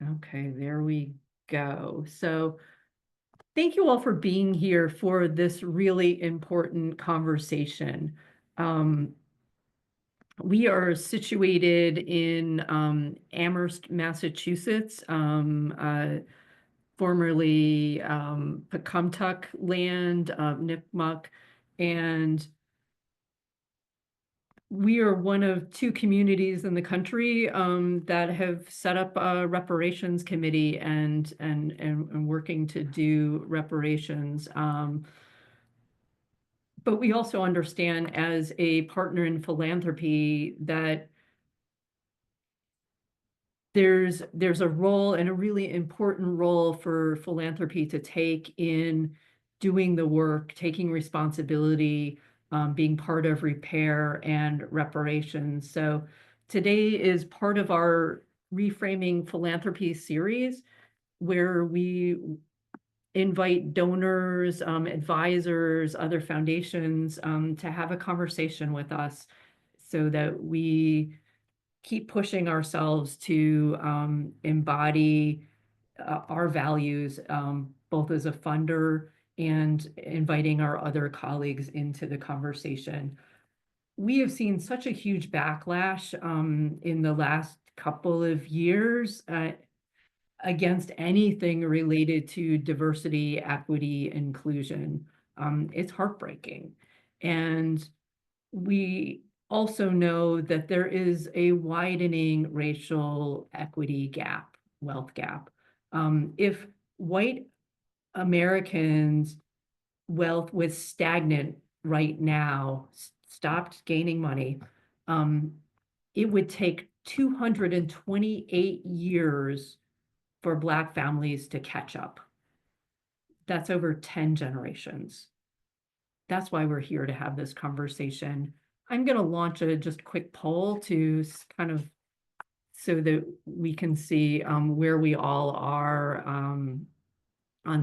Okay, there we go. So thank you all for being here for this really important conversation. Um, we are situated in Amherst, Massachusetts, formerly Pecumtuck land, Nipmuc, and we are one of two communities in the country that have set up a reparations committee and working to do reparations. But we also understand as a partner in philanthropy that there's a role and a really important role for philanthropy to take in doing the work, taking responsibility, being part of repair and reparations. So today is part of our Reframing Philanthropy series where we invite donors, advisors, other foundations to have a conversation with us so that we keep pushing ourselves to embody our values, both as a funder and inviting our other colleagues into the conversation. We have seen such a huge backlash in the last couple of years against anything related to diversity, equity, inclusion. It's heartbreaking. And we also know that there is a widening racial equity gap, wealth gap. If white Americans' wealth was stagnant right now, stopped gaining money, um, it would take 228 years for Black families to catch up. That's over 10 generations. That's why we're here to have this conversation. I'm going to launch a just quick poll to kind of so that we can see where we all are on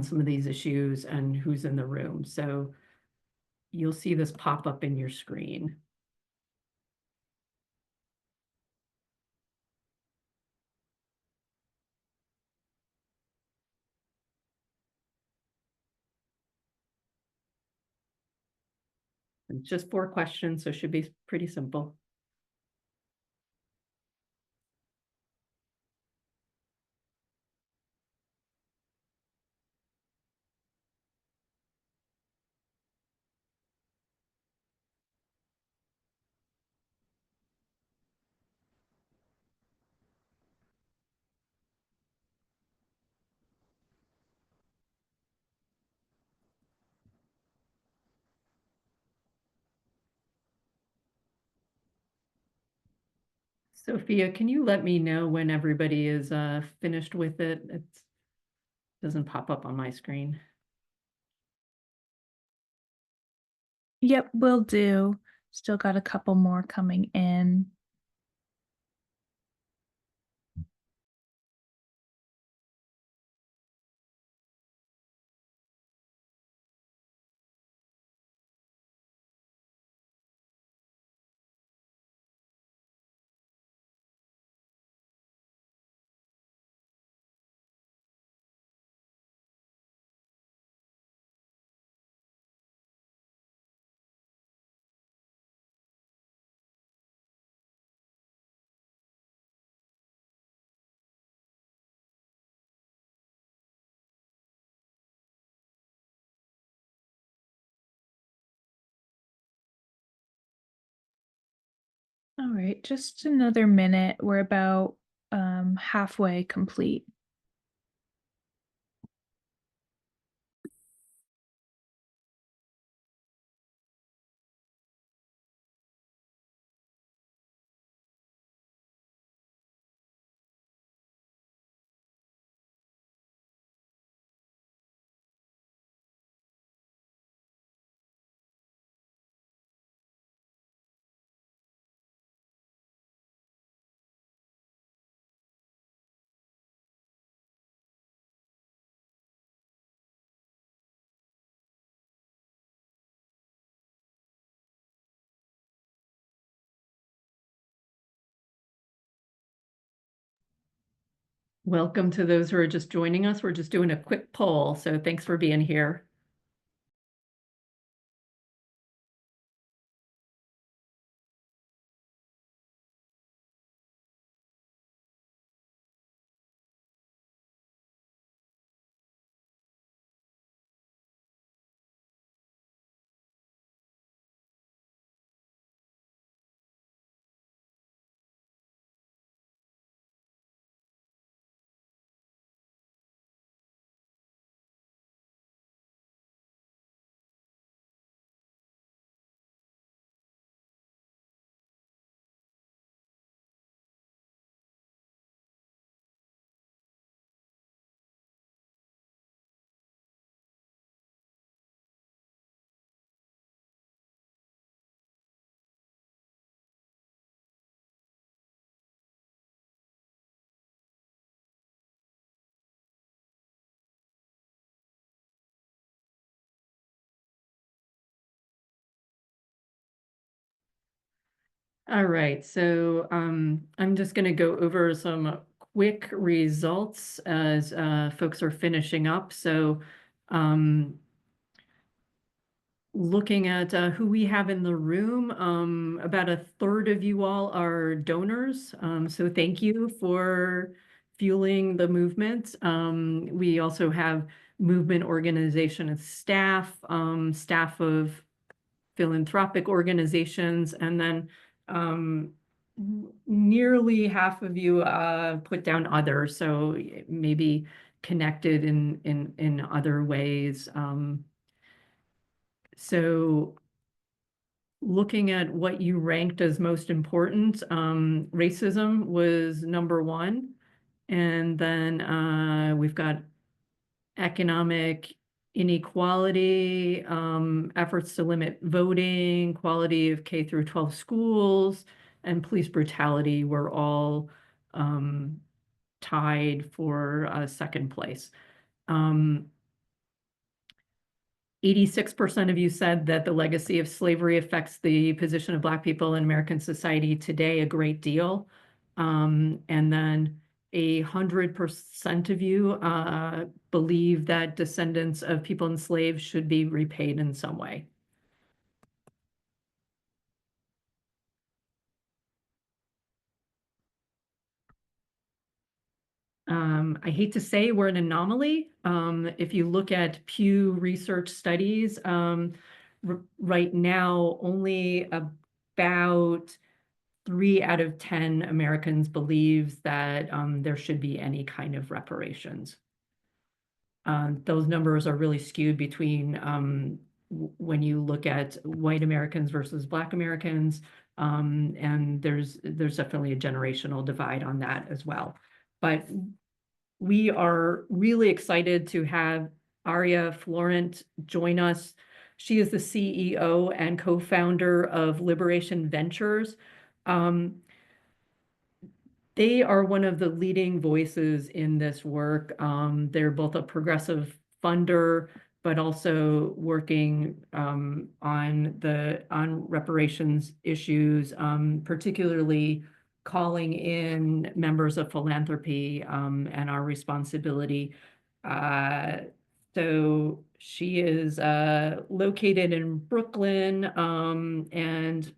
some of these issues and who's in the room. So you'll see this pop up in your screen. It's just 4 questions, so it should be pretty simple. Sophia, can you let me know when everybody is finished with it? It doesn't pop up on my screen. Yep, will do. Still got a couple more coming in. All right, just another minute. We're about halfway complete. Welcome to those who are just joining us. We're just doing a quick poll, so thanks for being here. All right, so I'm just going to go over some quick results as folks are finishing up. So looking at who we have in the room, about a third of you all are donors. So thank you for fueling the movement. We also have movement organization and staff, staff of philanthropic organizations, and then nearly half of you put down other, so maybe connected in other ways. So looking at what you ranked as most important, racism was number one. And then we've got economic inequality, efforts to limit voting, quality of K through 12 schools, and police brutality were all tied for second place. 86% of you said that the legacy of slavery affects the position of Black people in American society today a great deal. And then 100% of you believe that descendants of people enslaved should be repaid in some way. I hate to say we're an anomaly. If you look at Pew Research studies, right now only about 3 out of 10 Americans believes that there should be any kind of reparations. Those numbers are really skewed between when you look at white Americans versus Black Americans, and there's definitely a generational divide on that as well. But we are really excited to have Aria Florant join us. She is the CEO and co-founder of Liberation Ventures. They are one of the leading voices in this work. They're both a progressive funder, but also working on reparations issues, particularly calling in members of Philanthropy and our responsibility. So she is located in Brooklyn and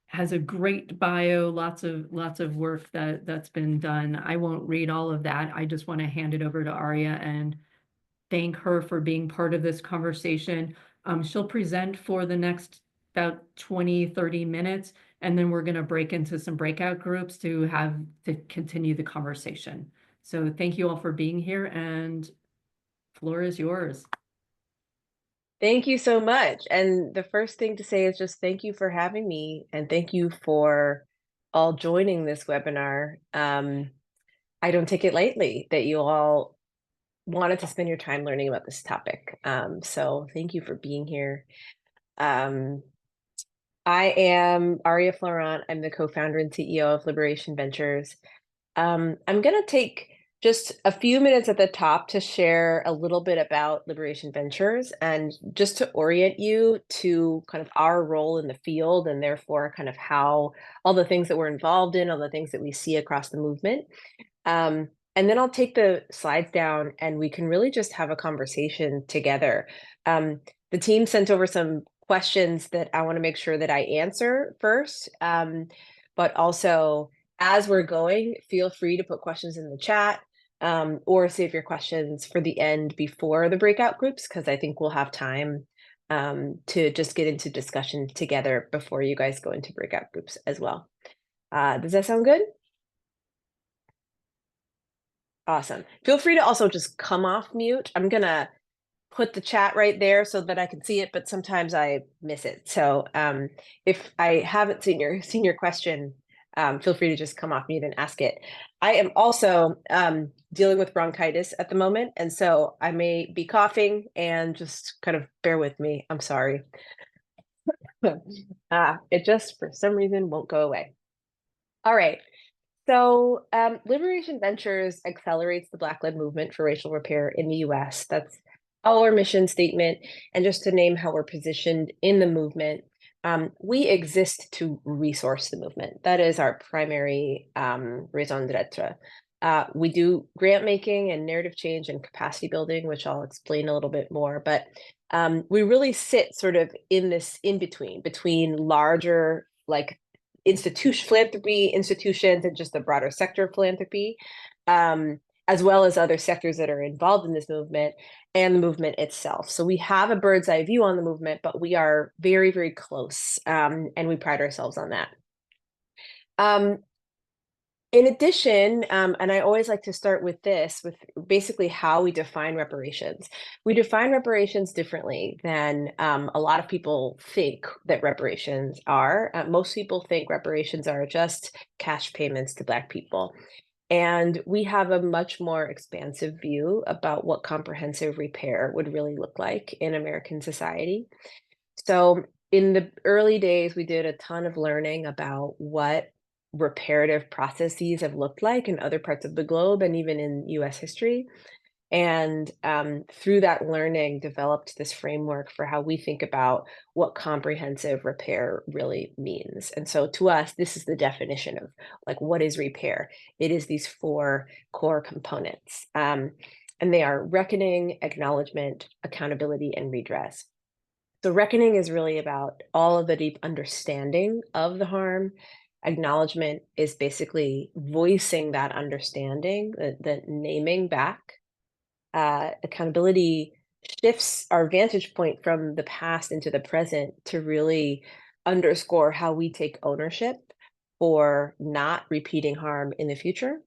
has a great bio, lots of work that's been done. I won't read all of that. I just want to hand it over to Aria and thank her for being part of this conversation. She'll present for the next about 20, 30 minutes, and then we're going to break into some breakout groups to continue the conversation. So thank you all for being here, and floor is yours. Thank you so much. And the first thing to say is just thank you for having me and thank you for all joining this webinar. I don't take it lightly that you all wanted to spend your time learning about this topic. So thank you for being here. I am Aria Florant. I'm the co-founder and CEO of Liberation Ventures. I'm going to take just a few minutes at the top to share a little bit about Liberation Ventures and just to orient you to kind of our role in the field and therefore kind of how all the things that we're involved in, all the things that we see across the movement. And then I'll take the slides down and we can really just have a conversation together. The team sent over some questions that I want to make sure that I answer first. But also, as we're going, feel free to put questions in the chat, or save your questions for the end before the breakout groups, because I think we'll have time to just get into discussion together before you guys go into breakout groups as well. Does that sound good? Awesome. Feel free to also just come off mute. I'm gonna put the chat right there so that I can see it, but sometimes I miss it. So if I haven't seen your question, feel free to just come off mute and ask it. I am also dealing with bronchitis at the moment, and so I may be coughing, and just kind of bear with me. I'm sorry. It just, for some reason, won't go away. All right. So, Liberation Ventures accelerates the Black-led movement for racial repair in the US. That's our mission statement. And just to name how we're positioned in the movement, we exist to resource the movement. That is our primary raison d'etre. We do grant making and narrative change and capacity building, which I'll explain a little bit more. But we really sit sort of in this between larger, like, philanthropy institutions and just the broader sector of philanthropy, as well as other sectors that are involved in this movement and the movement itself. So we have a bird's eye view on the movement, but we are very, very close, and we pride ourselves on that. In addition, and I always like to start with this, with basically how we define reparations. We define reparations differently than a lot of people think that reparations are. Most people think reparations are just cash payments to Black people. And we have a much more expansive view about what comprehensive repair would really look like in American society. So in the early days, we did a ton of learning about what reparative processes have looked like in other parts of the globe and even in US history. And through that learning, developed this framework for how we think about what comprehensive repair really means. And so to us, this is the definition of, like, what is repair? It is these 4 core components. And they are reckoning, acknowledgement, accountability, and redress. So reckoning is really about all of the deep understanding of the harm. Acknowledgement is basically voicing that understanding, the naming back. Accountability shifts our vantage point from the past into the present to really underscore how we take ownership for not repeating harm in the future.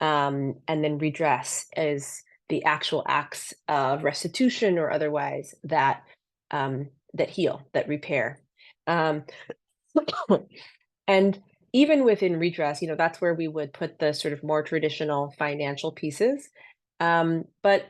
And then redress is the actual acts of restitution or otherwise that that heal, that repair. And even within redress, that's where we would put the sort of more traditional financial pieces. But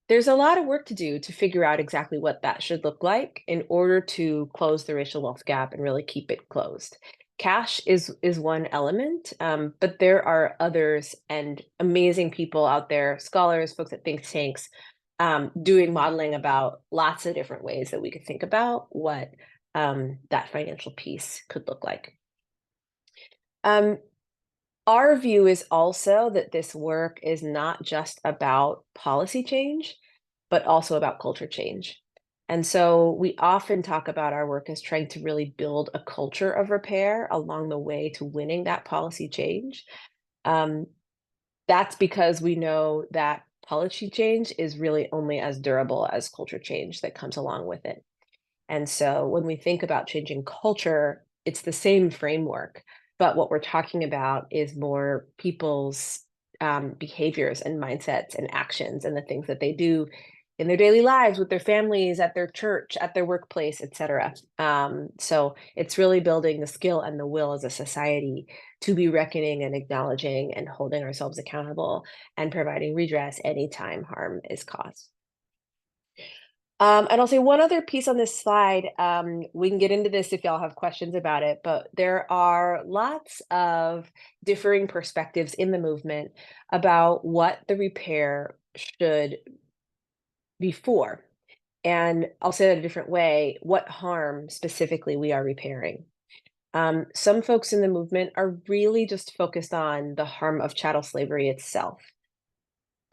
there's a lot of work to do to figure out exactly what that should look like in order to close the racial wealth gap and really keep it closed. Cash is one element, but there are others and amazing people out there, scholars, folks at think tanks, doing modeling about lots of different ways that we could think about what that financial piece could look like. Our view is also that this work is not just about policy change, but also about culture change. And so we often talk about our work as trying to really build a culture of repair along the way to winning that policy change. That's because we know that policy change is really only as durable as culture change that comes along with it. And so when we think about changing culture, it's the same framework, but what we're talking about is more people's behaviors and mindsets and actions and the things that they do in their daily lives with their families, at their church, at their workplace, etc. So it's really building the skill and the will as a society to be reckoning and acknowledging and holding ourselves accountable and providing redress anytime harm is caused. And I'll say one other piece on this slide. We can get into this if y'all have questions about it, but there are lots of differing perspectives in the movement about what the repair should be for. And I'll say that a different way, what harm specifically we are repairing. Some folks in the movement are really just focused on the harm of chattel slavery itself.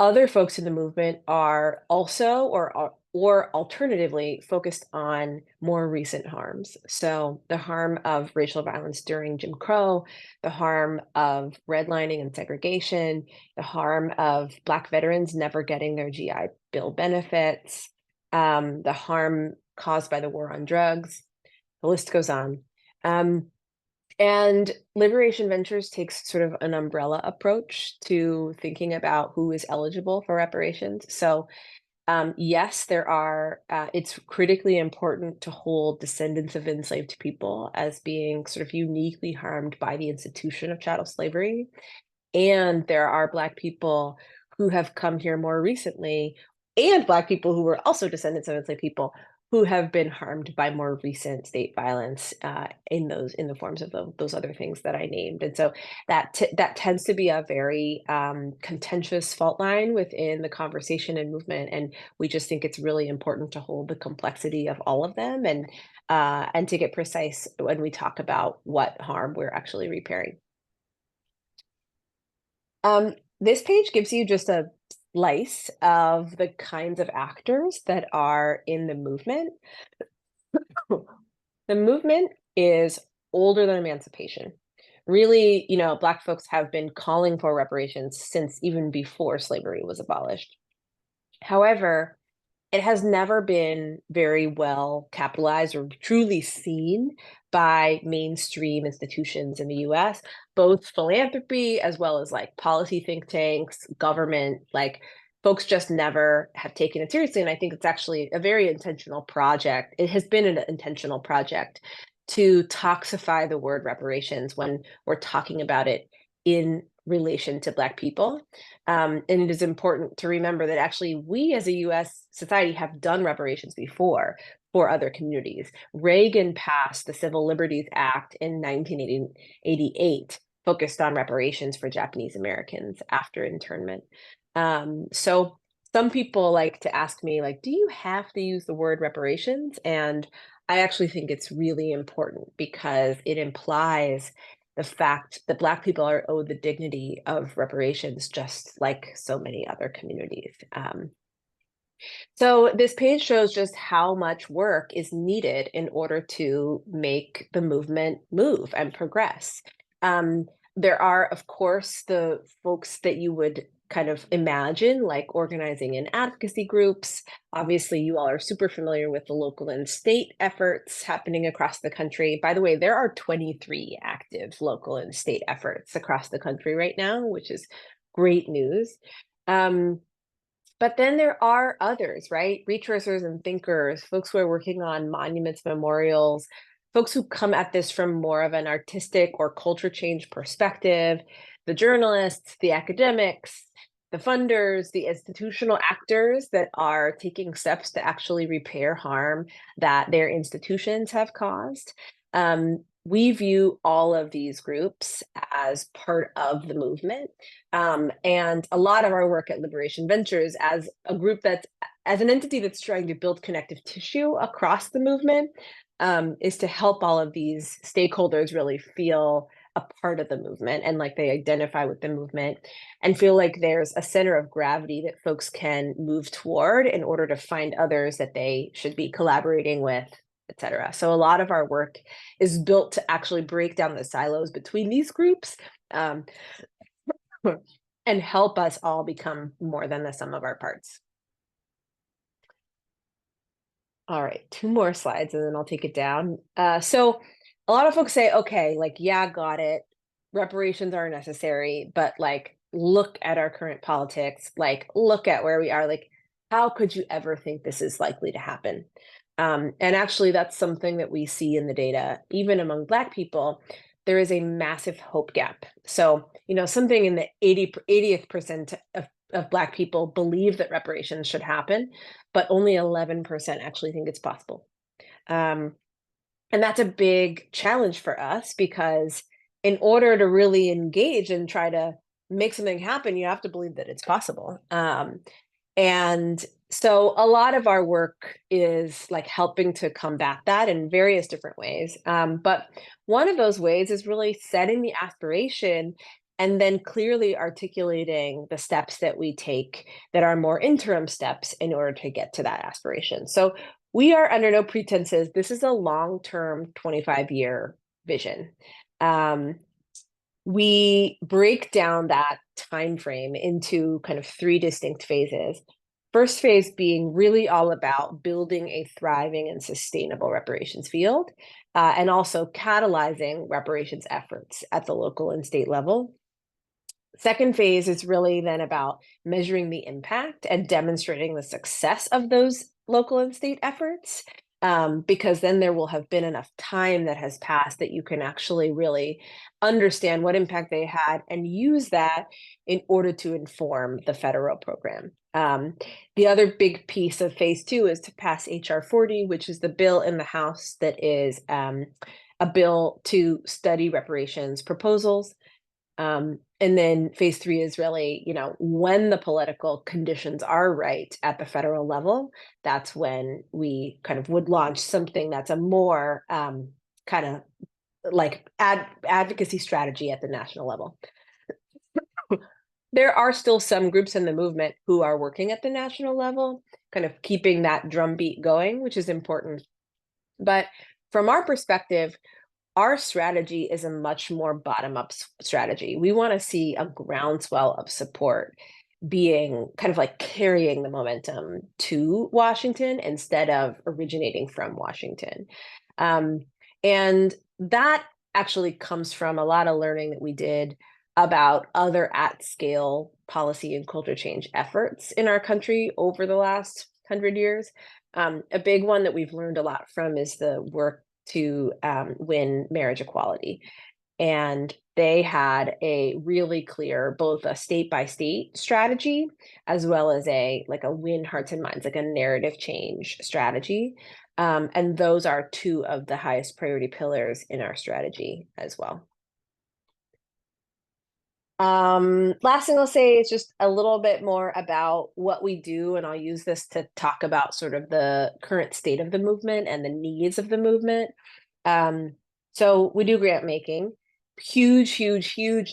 Other folks in the movement are also, or alternatively, focused on more recent harms. So the harm of racial violence during Jim Crow, the harm of redlining and segregation, the harm of Black veterans never getting their GI Bill benefits, the harm caused by the war on drugs. The list goes on. And Liberation Ventures takes sort of an umbrella approach to thinking about who is eligible for reparations. So yes, it's critically important to hold descendants of enslaved people as being sort of uniquely harmed by the institution of chattel slavery. And there are Black people who have come here more recently, and Black people who were also descendants of enslaved people who have been harmed by more recent state violence in the forms of those other things that I named. And so that tends to be a very contentious fault line within the conversation and movement. And we just think it's really important to hold the complexity of all of them and to get precise when we talk about what harm we're actually repairing. This page gives you just a slice of the kinds of actors that are in the movement. The movement is older than emancipation. Really, Black folks have been calling for reparations since even before slavery was abolished. However, it has never been very well capitalized or truly seen by mainstream institutions in the US, both philanthropy as well as like policy think tanks, government, like folks just never have taken it seriously. And I think it's actually a very intentional project. It has been an intentional project to toxify the word reparations when we're talking about it in relation to Black people. And it is important to remember that actually we as a US society have done reparations before for other communities. Reagan passed the Civil Liberties Act in 1988, focused on reparations for Japanese Americans after internment. So some people like to ask me, like, do you have to use the word reparations? And I actually think it's really important because it implies the fact that Black people are owed the dignity of reparations, just like so many other communities. So this page shows just how much work is needed in order to make the movement move and progress. There are, of course, the folks that you would kind of imagine, like organizing in advocacy groups. Obviously, you all are super familiar with the local and state efforts happening across the country. By the way, there are 23 active local and state efforts across the country right now, which is great news. But then there are others, right? Retracers and thinkers, folks who are working on monuments, memorials, folks who come at this from more of an artistic or culture change perspective, the journalists, the academics, the funders, the institutional actors that are taking steps to actually repair harm that their institutions have caused. We view all of these groups as part of the movement. And a lot of our work at Liberation Ventures as a group as an entity that's trying to build connective tissue across the movement is to help all of these stakeholders really feel a part of the movement and like they identify with the movement and feel like there's a center of gravity that folks can move toward in order to find others that they should be collaborating with, etc. So a lot of our work is built to actually break down the silos between these groups and help us all become more than the sum of our parts. All right, 2 more slides and then I'll take it down. So a lot of folks say, okay, like, yeah, got it. Reparations are necessary, but like, look at our current politics, like, look at where we are. Like, how could you ever think this is likely to happen? And actually, that's something that we see in the data, even among Black people, there is a massive hope gap. So, something in the 80th percent of Black people believe that reparations should happen, but only 11% actually think it's possible. And that's a big challenge for us because in order to really engage and try to make something happen, you have to believe that it's possible. And So a lot of our work is like helping to combat that in various different ways. But one of those ways is really setting the aspiration and then clearly articulating the steps that we take that are more interim steps in order to get to that aspiration. So we are under no pretenses. This is a long-term 25-year vision. We break down that time frame into kind of 3 distinct phases. First phase being really all about building a thriving and sustainable reparations field, and also catalyzing reparations efforts at the local and state level. Second phase is really then about measuring the impact and demonstrating the success of those local and state efforts, because then there will have been enough time that has passed that you can actually really understand what impact they had and use that in order to inform the federal program. The other big piece of phase 2 is to pass HR 40, which is the bill in the House that is a bill to study reparations proposals. And then phase 3 is really, when the political conditions are right at the federal level, that's when we kind of would launch something that's a more kind of like advocacy strategy at the national level. There are still some groups in the movement who are working at the national level, kind of keeping that drumbeat going, which is important. But from our perspective, our strategy is a much more bottom-up strategy. We want to see a groundswell of support being kind of like carrying the momentum to Washington instead of originating from Washington. And that actually comes from a lot of learning that we did about other at-scale policy and culture change efforts in our country over the last 100 years. A big one that we've learned a lot from is the work to win marriage equality. And they had a really clear, both a state by state strategy, as well as a win hearts and minds, like a narrative change strategy. And those are 2 of the highest priority pillars in our strategy as well. Last thing I'll say is just a little bit more about what we do, and I'll use this to talk about sort of the current state of the movement and the needs of the movement. So we do grant making, huge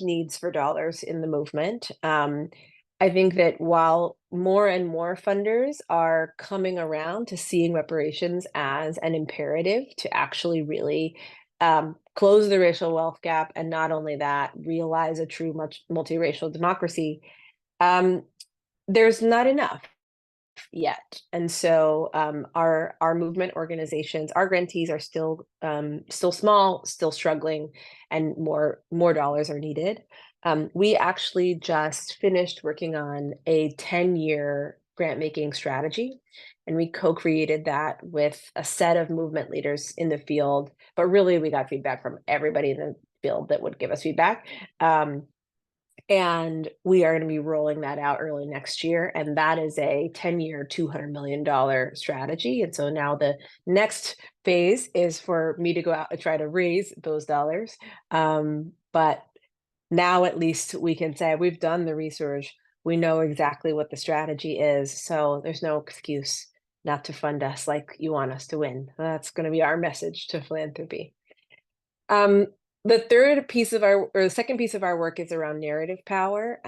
needs for dollars in the movement. I think that while more and more funders are coming around to seeing reparations as an imperative to actually really close the racial wealth gap, and not only that, realize a true multiracial democracy, there's not enough yet. And so our movement organizations, our grantees are still small, still struggling, and more dollars are needed. We actually just finished working on a 10-year grant making strategy, and we co-created that with a set of movement leaders in the field. But really, we got feedback from everybody in the field that would give us feedback. And we are going to be rolling that out early next year. And that is a 10-year, $200 million strategy. And so now the next phase is for me to go out and try to raise those dollars. But now at least we can say we've done the research. We know exactly what the strategy is. So there's no excuse not to fund us like you want us to win. That's going to be our message to philanthropy. The second piece of our work is around narrative power.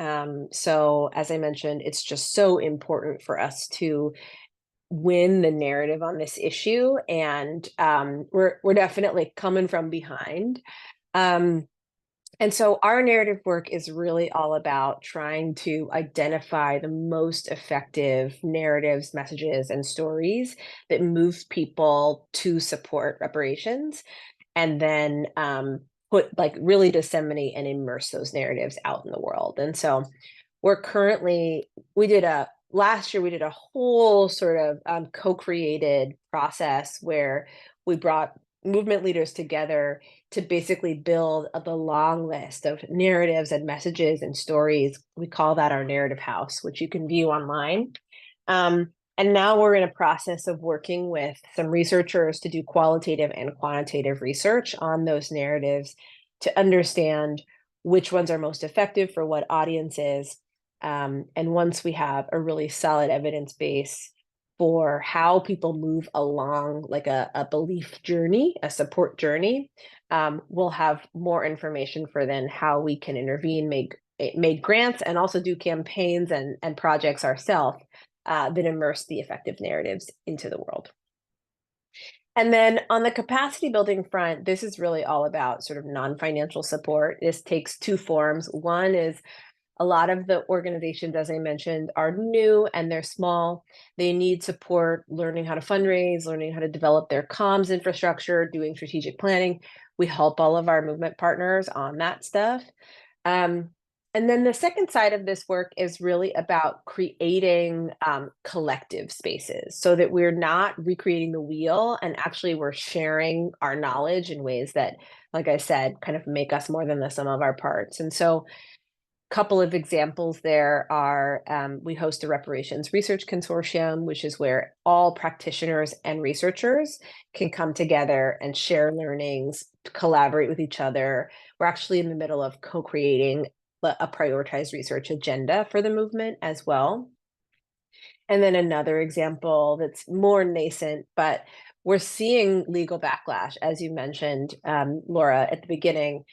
So as I mentioned, it's just so important for us to win the narrative on this issue. And we're definitely coming from behind. And so our narrative work is really all about trying to identify the most effective narratives, messages, and stories that move people to support reparations, and then really disseminate and immerse those narratives out in the world. And so last year we did a whole sort of co-created process where we brought movement leaders together to basically build the long list of narratives and messages and stories. We call that our narrative house, which you can view online. And now we're in a process of working with some researchers to do qualitative and quantitative research on those narratives to understand which ones are most effective for what audiences. And once we have a really solid evidence base, for how people move along like a belief journey, a support journey. We'll have more information for then how we can intervene, make grants, and also do campaigns and projects ourselves that immerse the effective narratives into the world. And then on the capacity building front, this is really all about sort of non-financial support. This takes two forms. One is a lot of the organizations, as I mentioned, are new and they're small. They need support learning how to fundraise, learning how to develop their comms infrastructure, doing strategic planning. We help all of our movement partners on that stuff. And then the second side of this work is really about creating collective spaces so that we're not recreating the wheel, and actually we're sharing our knowledge in ways that, like I said, kind of make us more than the sum of our parts. And so couple of examples there are, we host a Reparations Research Consortium, which is where all practitioners and researchers can come together and share learnings, collaborate with each other. We're actually in the middle of co-creating a prioritized research agenda for the movement as well. And then another example that's more nascent, but we're seeing legal backlash, as you mentioned, Laura, at the beginning.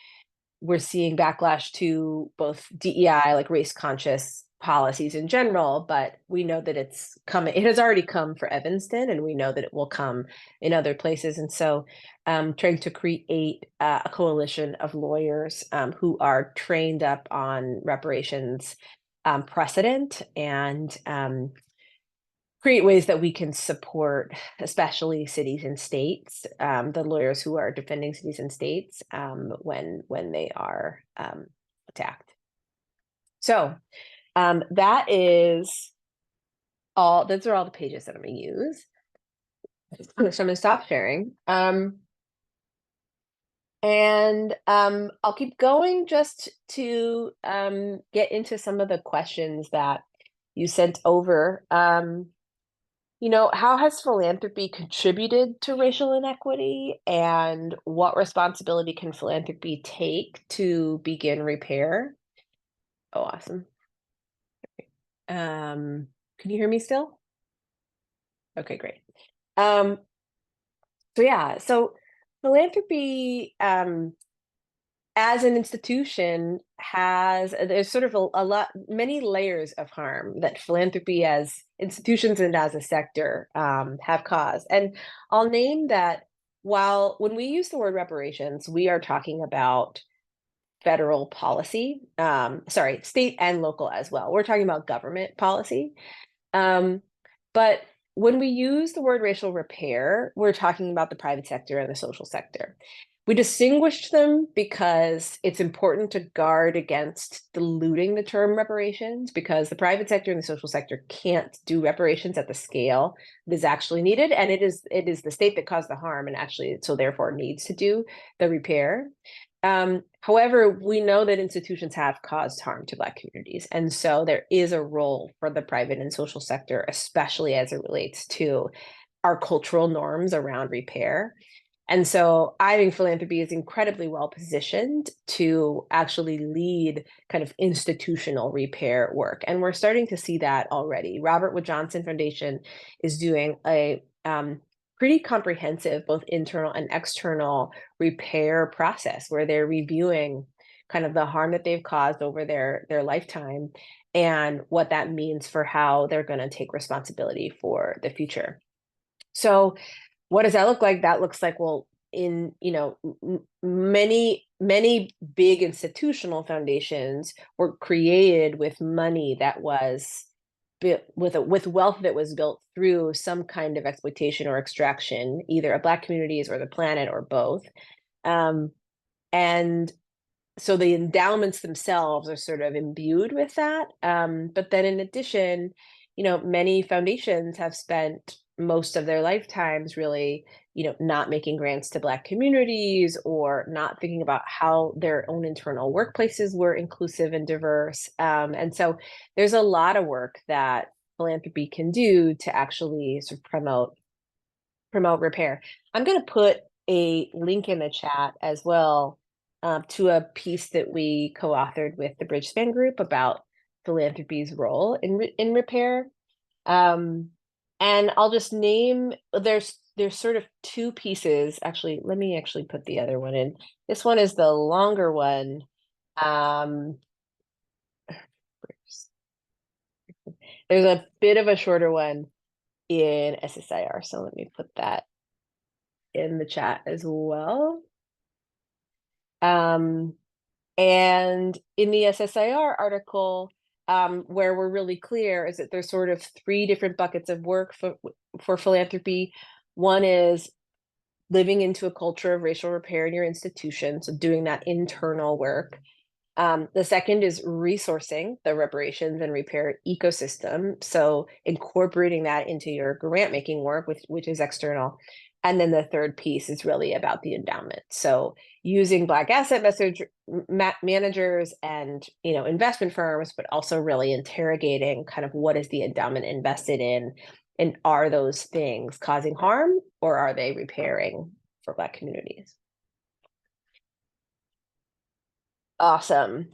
We're seeing backlash to both DEI, like race conscious policies in general, but we know that it's coming. It has already come for Evanston, and we know that it will come in other places. And so trying to create a coalition of lawyers who are trained up on reparations precedent, and create ways that we can support, especially cities and states, the lawyers who are defending cities and states when they are attacked. So that is all. Those are all the pages that I'm going to use. So I'm going to stop sharing. And I'll keep going just to get into some of the questions that you sent over. You know, how has philanthropy contributed to racial inequity, and what responsibility can philanthropy take to begin repair? Oh, awesome. Can you hear me still? Okay, great. So yeah, so philanthropy as an institution there's sort of many layers of harm that philanthropy as institutions and as a sector have caused. And I'll name that when we use the word reparations, we are talking about federal policy, state and local as well. We're talking about government policy. But when we use the word racial repair, we're talking about the private sector and the social sector. We distinguished them because it's important to guard against diluting the term reparations, because the private sector and the social sector can't do reparations at the scale that is actually needed. And it is the state that caused the harm, and actually, so therefore needs to do the repair. However, we know that institutions have caused harm to Black communities. And so there is a role for the private and social sector, especially as it relates to our cultural norms around repair. And so I think philanthropy is incredibly well positioned to actually lead kind of institutional repair work. And we're starting to see that already. Robert Wood Johnson Foundation is doing a pretty comprehensive, both internal and external repair process, where they're reviewing kind of the harm that they've caused over their lifetime and what that means for how they're going to take responsibility for the future. So what does that look like? That looks like, well, in many big institutional foundations were created with money that was with wealth that was built through some kind of exploitation or extraction, either of Black communities or the planet or both. And so the endowments themselves are sort of imbued with that. But then in addition, many foundations have spent most of their lifetimes really, not making grants to Black communities, or not thinking about how their own internal workplaces were inclusive and diverse. And so there's a lot of work that philanthropy can do to actually sort of promote repair. I'm going to put a link in the chat as well to a piece that we co-authored with the Bridgespan Group about philanthropy's role in repair. And I'll just name, there's sort of two pieces. Actually, let me actually put the other one in. This one is the longer one. There's a bit of a shorter one in SSIR. So let me put that in the chat as well. And in the SSIR article, where we're really clear is that there's sort of three different buckets of work for philanthropy. One is living into a culture of racial repair in your institution, so doing that internal work. The second is resourcing the reparations and repair ecosystem, so incorporating that into your grant making work, which is external. And then the third piece is really about the endowment. So using Black asset managers and investment firms, but also really interrogating kind of what is the endowment invested in, and are those things causing harm or are they repairing for Black communities? Awesome.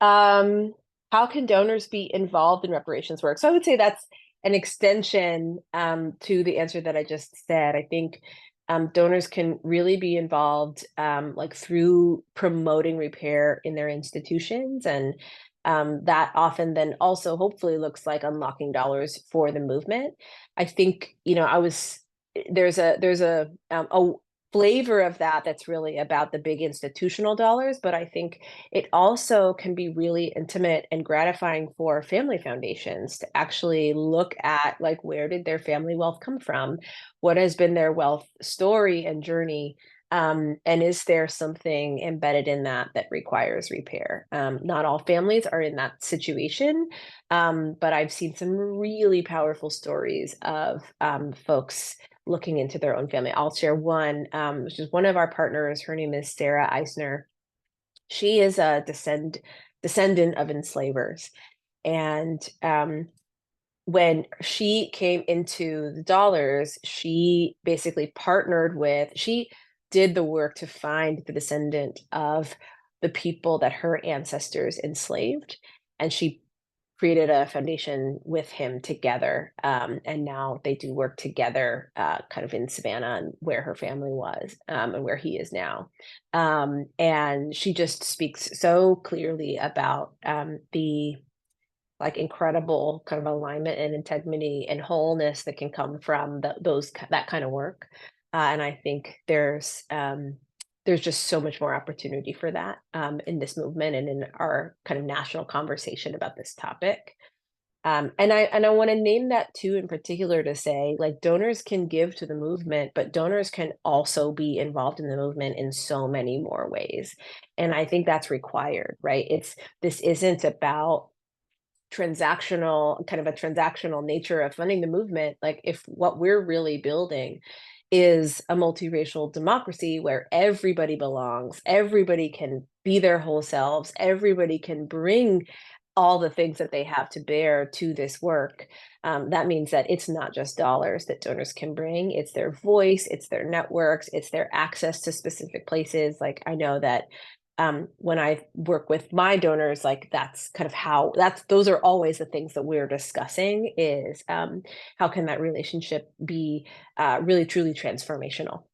How can donors be involved in reparations work? So I would say that's an extension to the answer that I just said. I think donors can really be involved like through promoting repair in their institutions, and that often then also hopefully looks like unlocking dollars for the movement. I think there's a flavor of that that's really about the big institutional dollars, but I think it also can be really intimate and gratifying for family foundations to actually look at, like, where did their family wealth come from? What has been their wealth story and journey? And is there something embedded in that requires repair? Not all families are in that situation, but I've seen some really powerful stories of folks looking into their own family. I'll share one, which is one of our partners. Her name is Sarah Eisner. She is a descendant of enslavers. And when she came into the dollars, she basically she did the work to find the descendant of the people that her ancestors enslaved. And she created a foundation with him together. And now they do work together kind of in Savannah, and where her family was and where he is now. And she just speaks so clearly about the incredible kind of alignment and integrity and wholeness that can come from that kind of work. And I think there's just so much more opportunity for that in this movement and in our kind of national conversation about this topic. And I want to name that too, in particular, to say, like, donors can give to the movement, but donors can also be involved in the movement in so many more ways. And I think that's required, right? This isn't about transactional nature of funding the movement. Like, if what we're really building is a multiracial democracy where everybody belongs, everybody can be their whole selves, everybody can bring all the things that they have to bear to this work. That means that it's not just dollars that donors can bring, it's their voice, it's their networks, it's their access to specific places. Like, I know that when I work with my donors, like, that's kind of those are always the things that we're discussing, is how can that relationship be really truly transformational.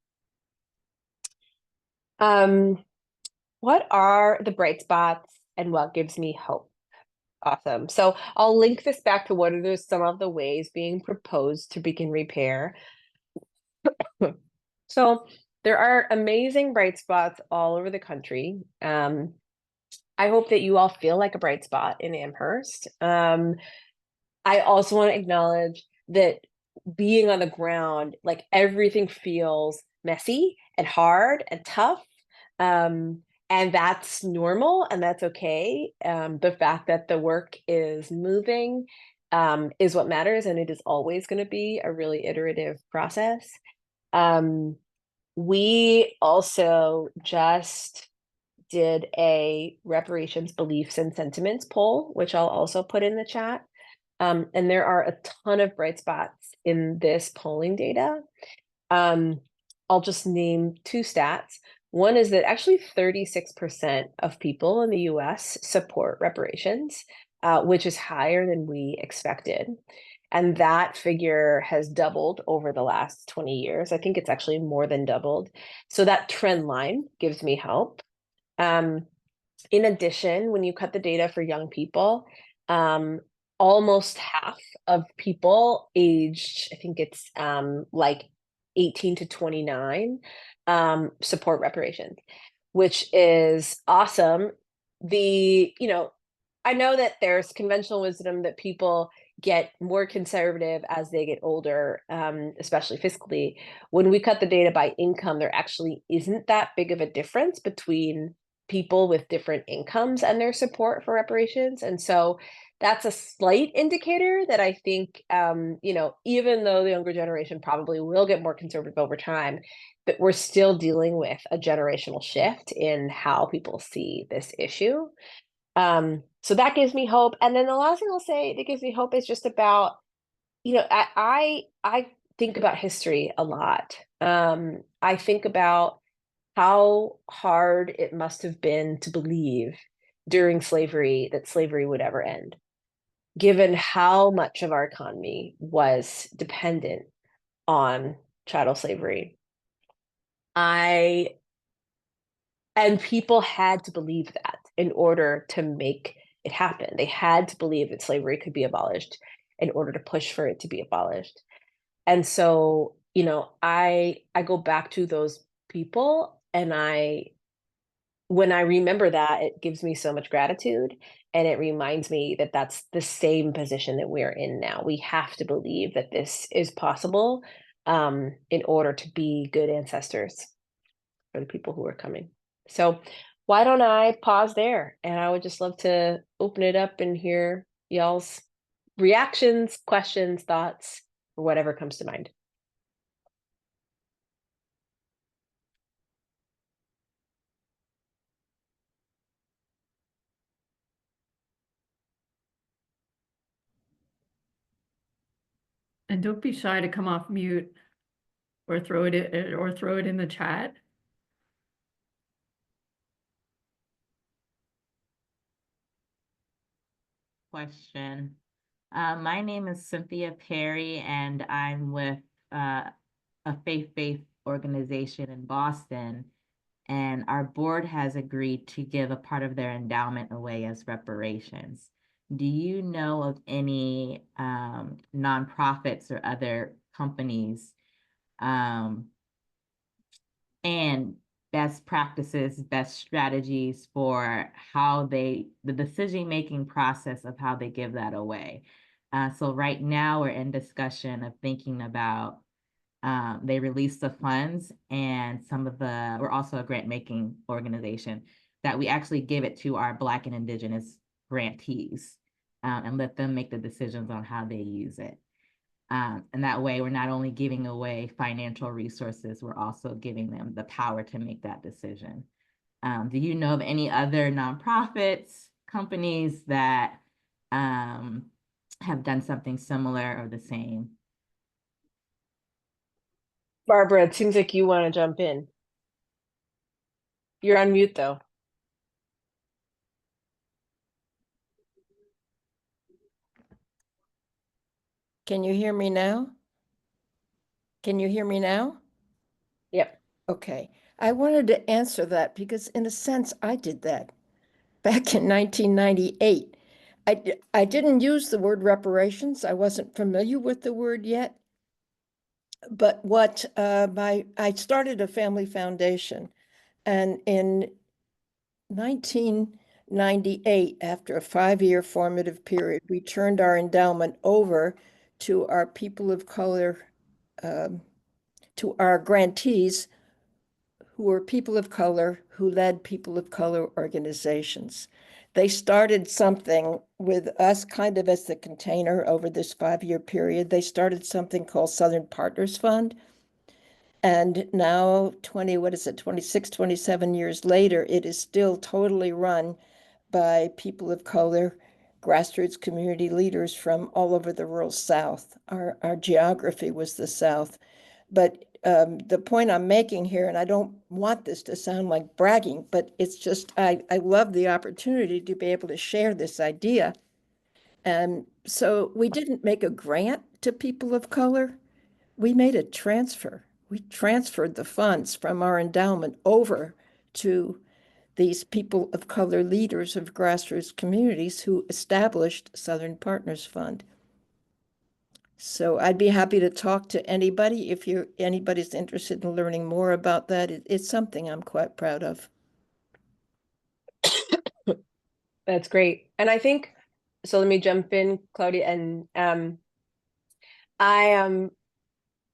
What are the bright spots and what gives me hope? Awesome. So I'll link this back to what are some of the ways being proposed to begin repair. So there are amazing bright spots all over the country. I hope that you all feel like a bright spot in Amherst. I also want to acknowledge that being on the ground, like, everything feels messy and hard and tough. And that's normal, and that's okay. The fact that the work is moving is what matters, and it is always going to be a really iterative process. We also just did a reparations beliefs and sentiments poll, which I'll also put in the chat. And there are a ton of bright spots in this polling data. I'll just name two stats. One is that actually 36% of people in the US support reparations, which is higher than we expected. And that figure has doubled over the last 20 years. I think it's actually more than doubled. So that trend line gives me hope. In addition, when you cut the data for young people, almost half of people aged, I think it's like 18 to 29, support reparations, which is awesome. I know that there's conventional wisdom that people get more conservative as they get older, especially fiscally. When we cut the data by income, there actually isn't that big of a difference between people with different incomes and their support for reparations. And so that's a slight indicator that I think, even though the younger generation probably will get more conservative over time, but we're still dealing with a generational shift in how people see this issue. So that gives me hope. And then the last thing I'll say that gives me hope is just about, I think about history a lot. I think about how hard it must have been to believe during slavery that slavery would ever end, given how much of our economy was dependent on chattel slavery. And people had to believe that in order to make it happen. They had to believe that slavery could be abolished in order to push for it to be abolished. And so, I go back to those people, and when I remember that, it gives me so much gratitude, and it reminds me that that's the same position that we're in now. We have to believe that this is possible, in order to be good ancestors for the people who are coming. So why don't I pause there? And I would just love to open it up and hear y'all's reactions, questions, thoughts, or whatever comes to mind. And don't be shy to come off mute or throw it in the chat. Question. My name is Cynthia Perry, and I'm with a faith-based organization in Boston. And our board has agreed to give a part of their endowment away as reparations. Do you know of any nonprofits or other companies and best practices, best strategies for how the decision-making process of how they give that away? So right now we're in discussion of thinking about, they release the funds, and we're also a grant-making organization, that we actually give it to our Black and Indigenous grantees, and let them make the decisions on how they use it. And that way, we're not only giving away financial resources, we're also giving them the power to make that decision. Do you know of any other nonprofits, companies that have done something similar or the same? Barbara, it seems like you want to jump in. You're on mute, though. Can you hear me now? Can you hear me now? Yep. Okay. I wanted to answer that because, in a sense, I did that back in 1998. I didn't use the word reparations. I wasn't familiar with the word yet. But I started a family foundation, and in 1998, after a 5-year formative period, we turned our endowment over to our people of color, to our grantees, who were people of color who led people of color organizations. They started something with us kind of as the container over this 5-year period. They started something called Southern Partners Fund. And now 26, 27 years later, it is still totally run by people of color, grassroots community leaders from all over the rural South. Our geography was the South. But the point I'm making here, and I don't want this to sound like bragging, but it's just I love the opportunity to be able to share this idea, And so we didn't make a grant to people of color. We made a transfer. We transferred the funds from our endowment over to these people of color leaders of grassroots communities who established Southern Partners Fund. So I'd be happy to talk to anybody if anybody's interested in learning more about that. It's something I'm quite proud of. That's great. And I think, so let me jump in, Claudia, and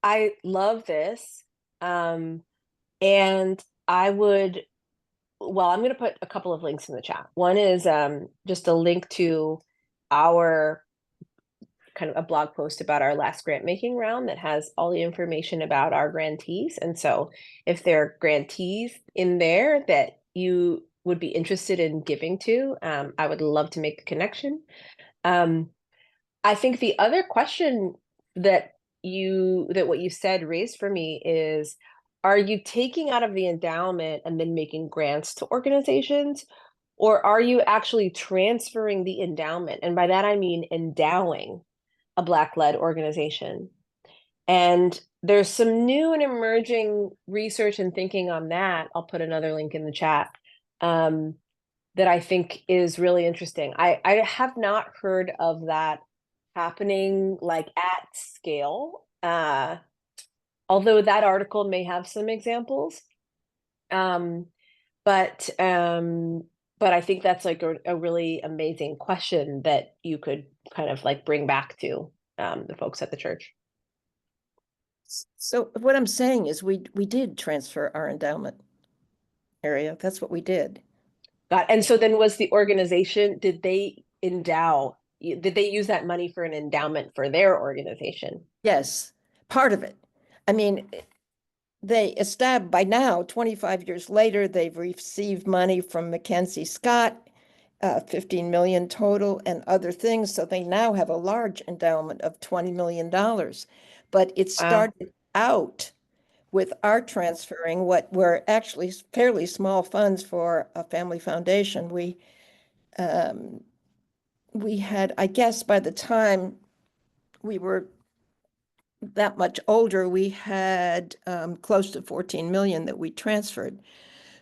I love this. And I would, well, I'm going to put a couple of links in the chat. One is just a link to our kind of a blog post about our last grant making round that has all the information about our grantees. And so if there are grantees in there that you would be interested in giving to, I would love to make the connection. I think the other question that what you said raised for me is, are you taking out of the endowment and then making grants to organizations? Or are you actually transferring the endowment? And by that, I mean endowing a Black-led organization. And there's some new and emerging research and thinking on that. I'll put another link in the chat that I think is really interesting. I have not heard of that happening like at scale, although that article may have some examples. But I think that's like a really amazing question that you could kind of like bring back to the folks at the church. So what I'm saying is we did transfer our endowment area. That's what we did. And so then was the organization, did they use that money for an endowment for their organization? Yes, part of it. I mean, they established, by now, 25 years later, they've received money from Mackenzie Scott, 15 million total and other things. So they now have a large endowment of $20 million. But it started out with our transferring what were actually fairly small funds for a family foundation. We had, I guess, by the time we were that much older, we had close to 14 million that we transferred.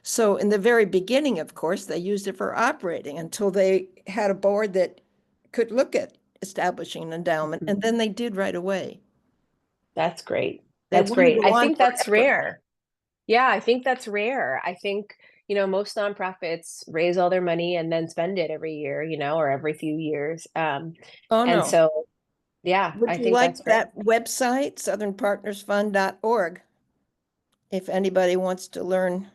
So in the very beginning, of course, they used it for operating until they had a board that could look at establishing an endowment, and then they did right away. That's great. They That's wanted great. to go I on think that's forever. rare. Yeah, I think that's rare. I think, most nonprofits raise all their money and then spend it every year, or every few years. Oh, And no. so, yeah, Would I you think that's like great. that website, southernpartnersfund.org? If anybody wants to learn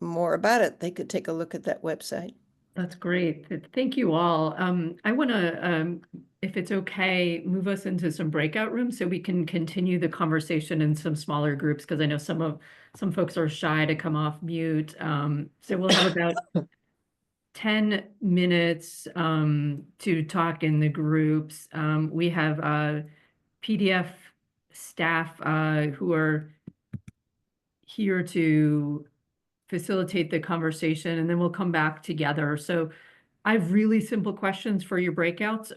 more about it, they could take a look at that website. That's great. Thank you all. I want to, if it's okay, move us into some breakout rooms so we can continue the conversation in some smaller groups, because I know some folks are shy to come off mute. So we'll have about 10 minutes to talk in the groups. We have PDF staff who are here to facilitate the conversation, and then we'll come back together. So I have really simple questions for your breakouts.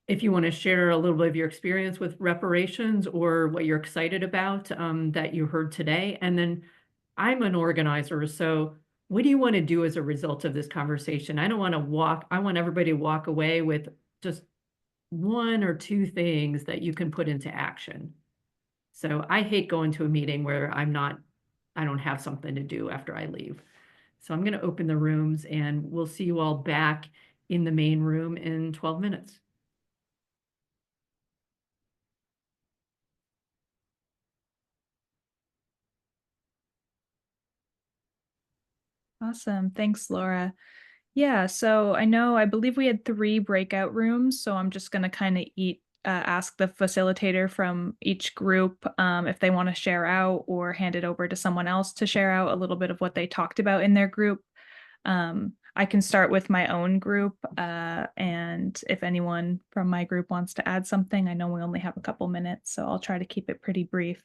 If you want to share a little bit of your experience with reparations or what you're excited about that you heard today. And then I'm an organizer, so what do you want to do as a result of this conversation? I want everybody to walk away with just one or two things that you can put into action. So I hate going to a meeting where I don't have something to do after I leave. So I'm going to open the rooms, and we'll see you all back in the main room in 12 minutes. Awesome. Thanks, Laura. Yeah, so I believe we had 3 breakout rooms, so I'm just going to kind of ask the facilitator from each group if they want to share out or hand it over to someone else to share out a little bit of what they talked about in their group. I can start with my own group, and if anyone from my group wants to add something, I know we only have a couple minutes, so I'll try to keep it pretty brief.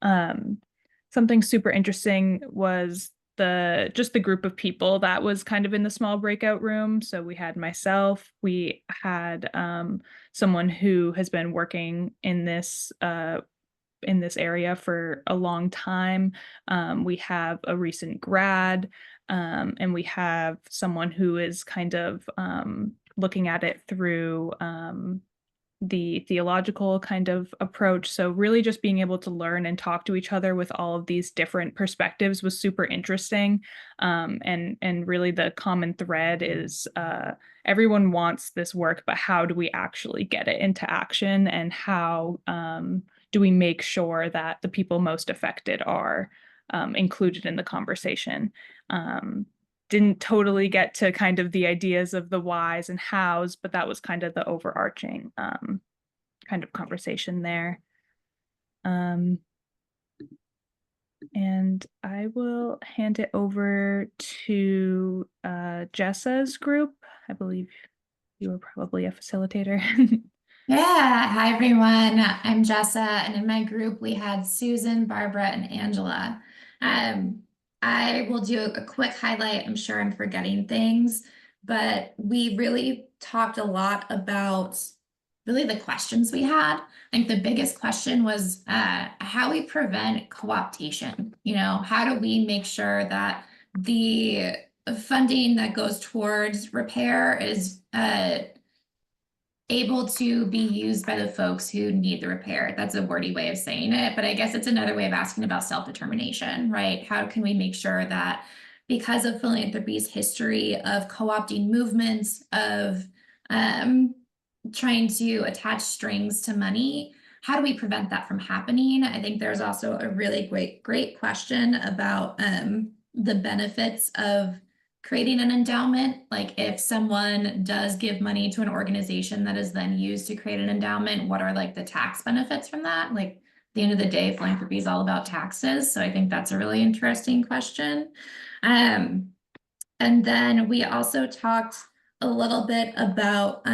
Something super interesting was just the group of people that was kind of in the small breakout room. So we had myself, we had someone who has been working in this area for a long time. We have a recent grad, and we have someone who is kind of looking at it through the theological kind of approach. So really just being able to learn and talk to each other with all of these different perspectives was super interesting. And really the common thread is everyone wants this work, but how do we actually get it into action? And how do we make sure that the people most affected are included in the conversation? Didn't totally get to kind of the ideas of the whys and hows, but that was kind of the overarching kind of conversation there. And I will hand it over to Jessa's group. I believe you were probably a facilitator. Yeah, hi everyone. I'm Jessa, and in my group we had Susan, Barbara, and Angela. I will do a quick highlight. I'm sure I'm forgetting things, but we really talked a lot about really the questions we had. I think the biggest question was how we prevent co-optation. You know, how do we make sure that the funding that goes towards repair is able to be used by the folks who need the repair. That's a wordy way of saying it, but I guess it's another way of asking about self-determination, right? How can we make sure that because of philanthropy's history of co-opting movements, of trying to attach strings to money, how do we prevent that from happening? I think there's also a really great question about the benefits of creating an endowment. Like if someone does give money to an organization that is then used to create an endowment, what are like the tax benefits from that? Like at the end of the day, philanthropy is all about taxes. So I think that's a really interesting question. And then we also talked a little bit about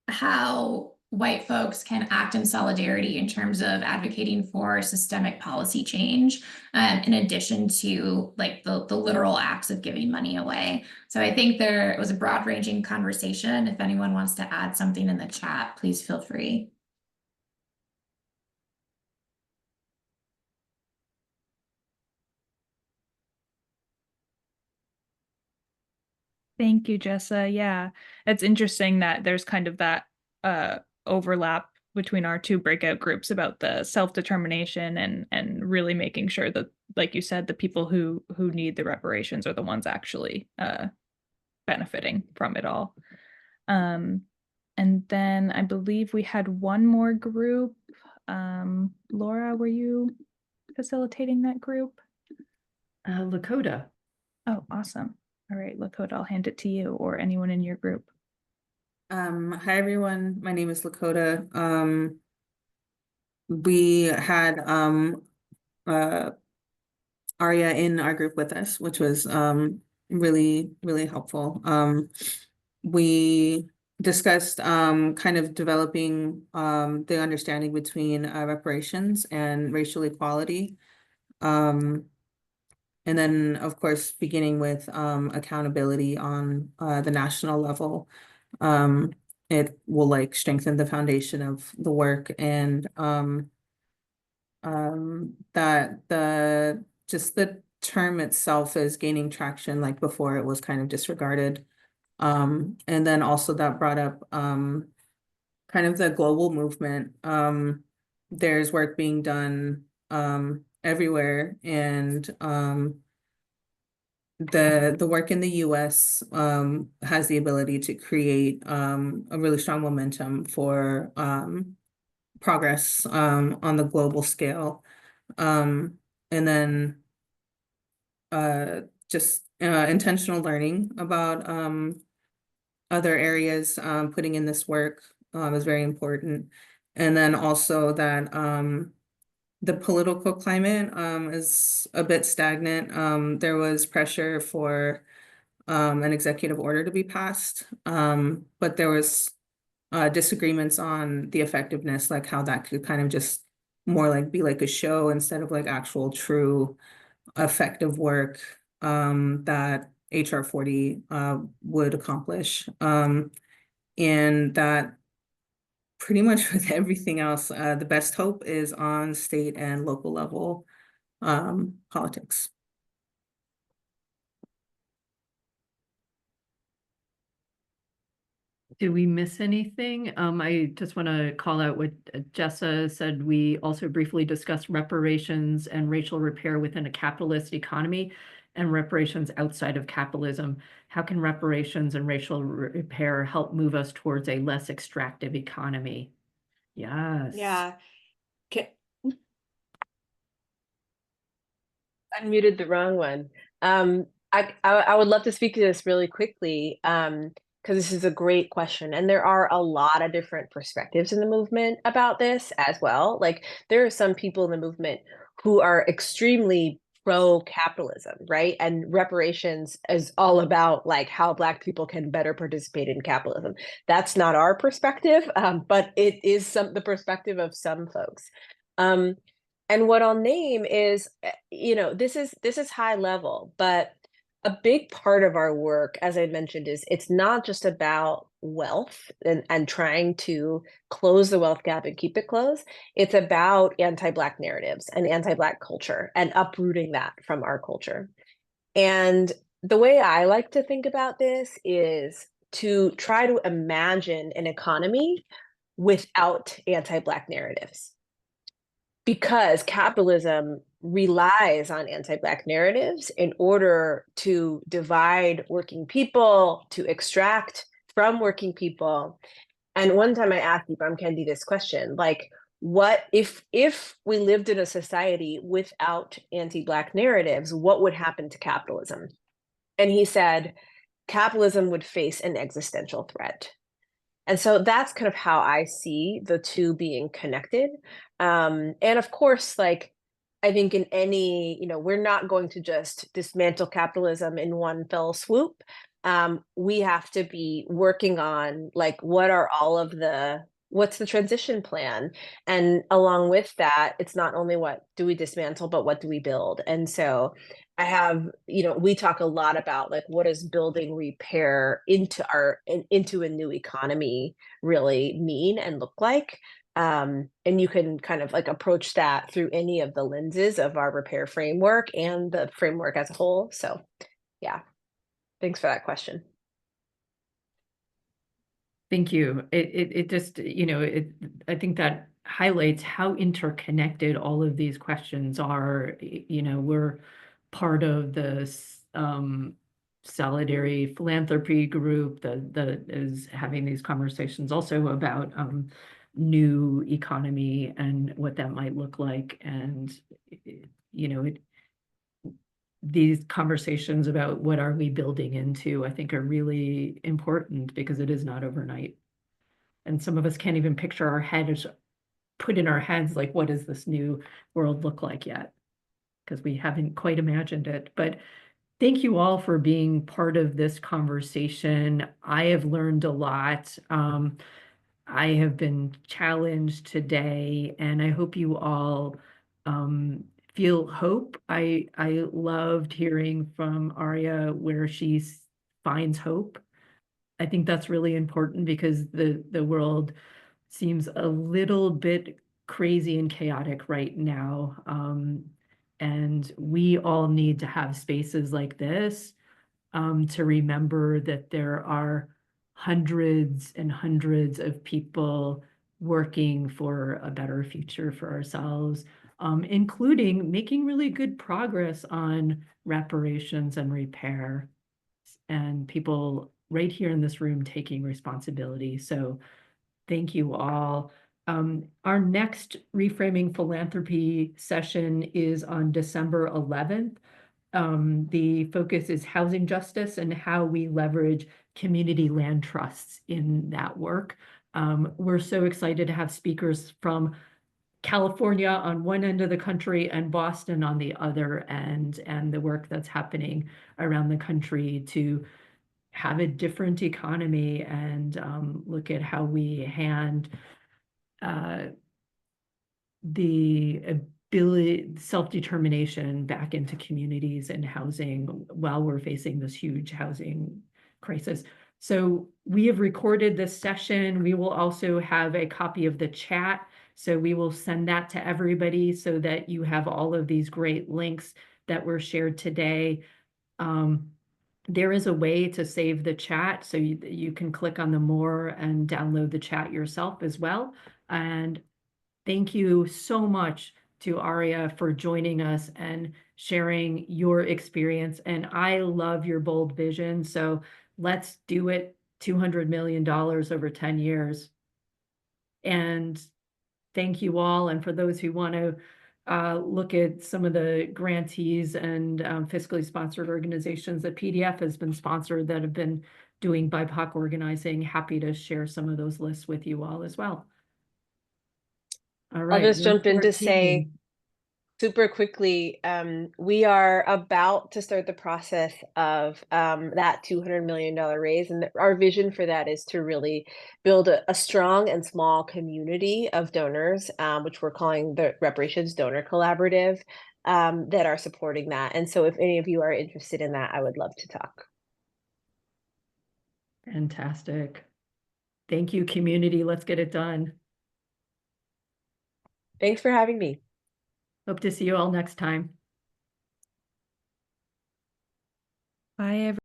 how white folks can act in solidarity in terms of advocating for systemic policy change, in addition to like the literal acts of giving money away. So I think it was a broad-ranging conversation. If anyone wants to add something in the chat, please feel free. Thank you, Jessa. Yeah, it's interesting that there's kind of that overlap between our two breakout groups about the self-determination and really making sure that, like you said, the people who need the reparations are the ones actually benefiting from it all. And then I believe we had one more group. Laura, were you facilitating that group? Lakota. Oh, awesome. All right, Lakota, I'll hand it to you or anyone in your group. Hi everyone, my name is Lakota. We had Aria in our group with us, which was really, really helpful. We discussed kind of developing the understanding between reparations and racial equality. And then, of course, beginning with accountability on the national level. It will like strengthen the foundation of the work, and that the term itself is gaining traction. Like before, it was kind of disregarded. And then also that brought up kind of the global movement. There's work being done everywhere, and the work in the US has the ability to create a really strong momentum for progress on the global scale. And then just intentional learning about other areas, putting in this work is very important. And then also that the political climate is a bit stagnant. There was pressure for an executive order to be passed, but there was disagreements on the effectiveness, like how that could kind of just more like be like a show instead of like actual true effective work that HR 40 would accomplish. And that pretty much with everything else, the best hope is on state and local level politics. Do we miss anything? I just want to call out what Jessa said. We also briefly discussed reparations and racial repair within a capitalist economy and reparations outside of capitalism. How can reparations and racial repair help move us towards a less extractive economy? Yes. Yeah. Unmuted the wrong one. I would love to speak to this really quickly, because this is a great question, and there are a lot of different perspectives in the movement about this as well. Like, there are some people in the movement who are extremely pro-capitalism, right? And reparations is all about like how Black people can better participate in capitalism. That's not our perspective, but it is the perspective of some folks. And what I'll name is, this is high level, but a big part of our work, as I mentioned, is it's not just about wealth and trying to close the wealth gap and keep it closed. It's about anti-Black narratives and anti-Black culture and uprooting that from our culture. And the way I like to think about this is to try to imagine an economy without anti-Black narratives, because capitalism relies on anti-Black narratives in order to divide working people, to extract from working people. And one time I asked Ibram Kendi this question, like, what if we lived in a society without anti-Black narratives, what would happen to capitalism? And he said, capitalism would face an existential threat. And so that's kind of how I see the two being connected. And of course, like, I think in any, we're not going to just dismantle capitalism in one fell swoop. We have to be working on like, what's the transition plan? And along with that, it's not only what do we dismantle, but what do we build? And so I have, we talk a lot about like, what does building repair into a new economy really mean and look like? And you can kind of like approach that through any of the lenses of our repair framework and the framework as a whole. So yeah, thanks for that question. Thank you. It just, I think that highlights how interconnected all of these questions are. We're part of this solidarity philanthropy group that is having these conversations also about new economy and what that might look like. And, these conversations about what are we building into, I think are really important because it is not overnight. And some of us can't even put in our heads, like, what does this new world look like yet? Because we haven't quite imagined it. But thank you all for being part of this conversation. I have learned a lot. I have been challenged today, and I hope you all feel hope. I loved hearing from Aria where she finds hope. I think that's really important because the world seems a little bit crazy and chaotic right now. And we all need to have spaces like this to remember that there are hundreds and hundreds of people working for a better future for ourselves, including making really good progress on reparations and repair, and people right here in this room taking responsibility. So thank you all. Our next Reframing Philanthropy session is on December 11th. The focus is housing justice and how we leverage community land trusts in that work. We're so excited to have speakers from California on one end of the country and Boston on the other end, and the work that's happening around the country to have a different economy and look at how we hand the self-determination back into communities and housing while we're facing this huge housing crisis. So we have recorded this session. We will also have a copy of the chat. So we will send that to everybody so that you have all of these great links that were shared today. There is a way to save the chat, so you can click on the more and download the chat yourself as well. And thank you so much to Aria for joining us and sharing your experience. And I love your bold vision. So let's do it, $200 million over 10 years. And thank you all. And for those who want to look at some of the grantees and fiscally sponsored organizations that PDF has been sponsored that have been doing BIPOC organizing, happy to share some of those lists with you all as well. All right. I'll just jump in to 114. say super quickly, we are about to start the process of that $200 million raise. And our vision for that is to really build a strong and small community of donors, which we're calling the Reparations Donor Collaborative, that are supporting that. And so if any of you are interested in that, I would love to talk. Fantastic. Thank you, community. Let's get it done. Thanks for having me. Hope to see you all next time. Bye, everyone.